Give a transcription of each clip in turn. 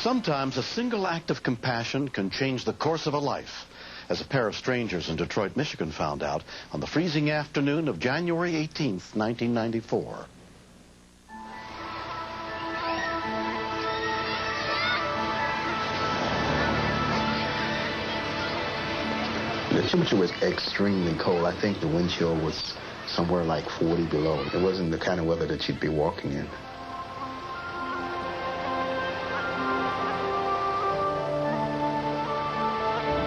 Sometimes a single act of compassion can change the course of a life, as a pair of strangers in Detroit, Michigan found out on the freezing afternoon of January 18th, 1994. The temperature was extremely cold. I think the wind chill was somewhere like 40 below. It wasn't the kind of weather that you'd be walking in.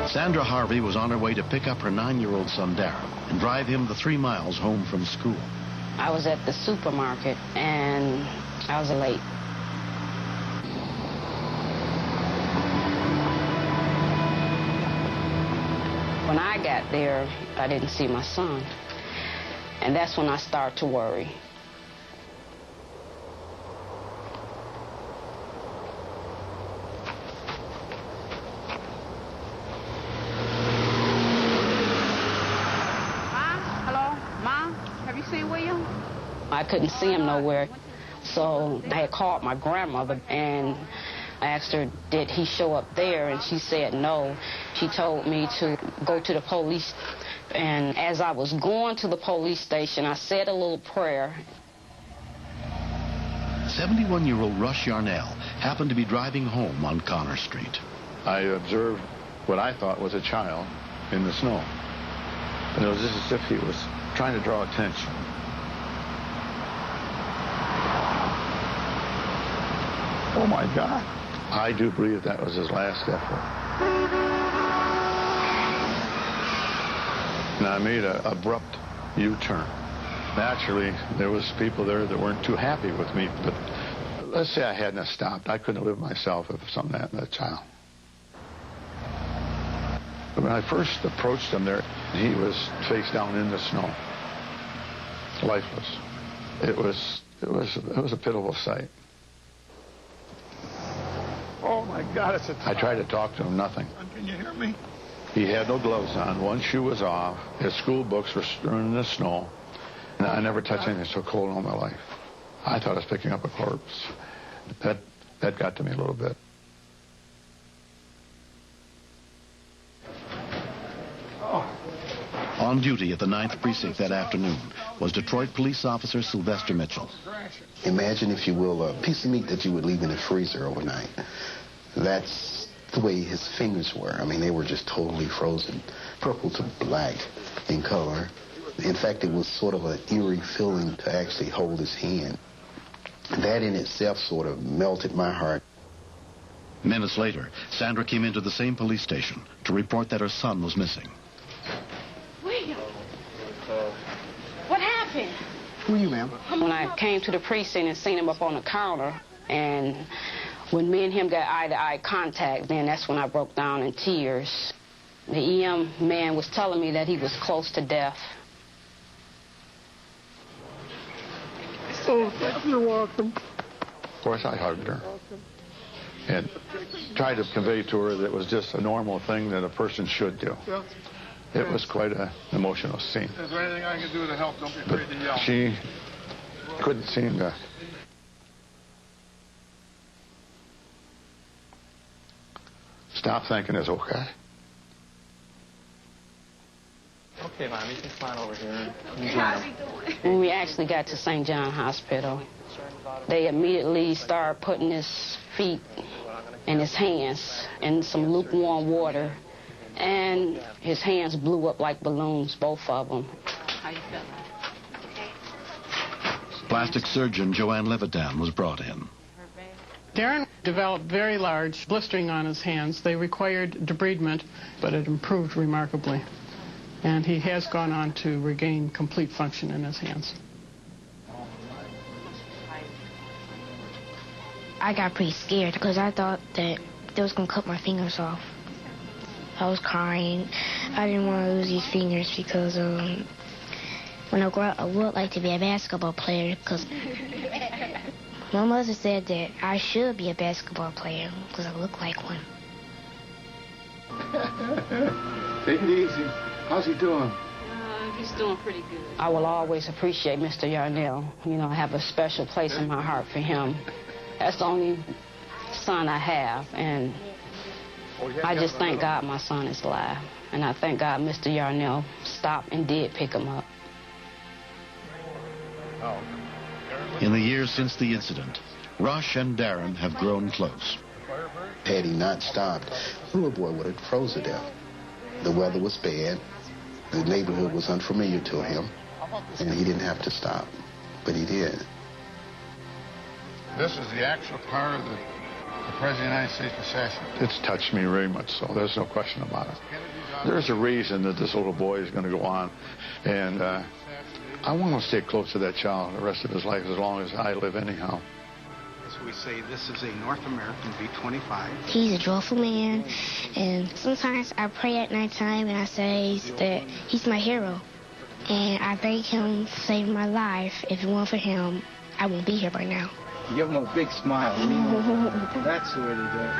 Sandra Harvey was on her way to pick up her 9-year-old son, Darren, and drive him the 3 miles home from school. I was at the supermarket, and I was late. When I got there, I didn't see my son, and that's when I started to worry. I couldn't see him nowhere, so I had called my grandmother, and I asked her, did he show up there? And she said no. She told me to go to the police, and as I was going to the police station, I said a little prayer. 71-year-old Rush Yarnell happened to be driving home on Connor Street. I observed what I thought was a child in the snow. And it was just as if he was trying to draw attention. Oh, my God. I do believe that was his last effort. And I made an abrupt U-turn. Naturally, there was people there that weren't too happy with me, but let's say I hadn't stopped. I couldn't live myself if something happened to that child. When I first approached him there, he was face down in the snow, lifeless. It was a pitiful sight. Oh, my God, it's a I tried to talk to him, nothing. Can you hear me? He had no gloves on. One shoe was off. His school books were strewn in the snow. And I never touched anything so cold in all my life. I thought I was picking up a corpse. That got to me a little bit. On duty at the 9th Precinct that afternoon was Detroit Police Officer Sylvester Mitchell. Imagine, if you will, a piece of meat that you would leave in the freezer overnight. That's the way his fingers were. I mean, they were just totally frozen, purple to black in color. In fact, it was sort of an eerie feeling to actually hold his hand. That in itself sort of melted my heart. Minutes later, Sandra came into the same police station to report that her son was missing. William, what happened? Who are you, ma'am? When I came to the precinct and seen him up on the counter, and when me and him got eye-to-eye contact, then that's when I broke down in tears. The EM man was telling me that he was close to death. Oh, you're welcome. Of course, I hugged her and tried to convey to her that it was just a normal thing that a person should do. Yeah. It was quite an emotional scene. Is there anything I can do to help? Don't be afraid to yell. She couldn't seem to stop thinking it's okay. Okay, Mom, you can slide over here. When we actually got to St. John Hospital, they immediately started putting his feet and his hands in some lukewarm water, and his hands blew up like balloons, both of them. How you feeling? Plastic surgeon Joanne Levitan was brought in. Darren developed very large blistering on his hands. They required debridement, but it improved remarkably. And he has gone on to regain complete function in his hands. I got pretty scared because I thought that they was going to cut my fingers off. I was crying. I didn't want to lose these fingers because when I grow up, I would like to be a basketball player because my mother said that I should be a basketball player because I look like one. Take it easy. How's he doing? He's doing pretty good. I will always appreciate Mr. Yarnell. You know, I have a special place in my heart for him. That's the only son I have, and I just thank God my son is alive. And I thank God Mr. Yarnell stopped and did pick him up. In the years since the incident, Rush and Darren have grown close. Had he not stopped, the little boy would have froze to death. The weather was bad. The neighborhood was unfamiliar to him, and he didn't have to stop, but he did. This is the actual car of the President of the United States assassin. It's touched me very much so. There's no question about it. There's a reason that this little boy is going to go on, and I want to stay close to that child the rest of his life as long as I live anyhow. As we say, this is a North American B-25. He's a joyful man, and sometimes I pray at nighttime and I say that he's my hero. And I thank him for saving my life. If it weren't for him, I wouldn't be here right now. Give him a big smile. That's the way to do it.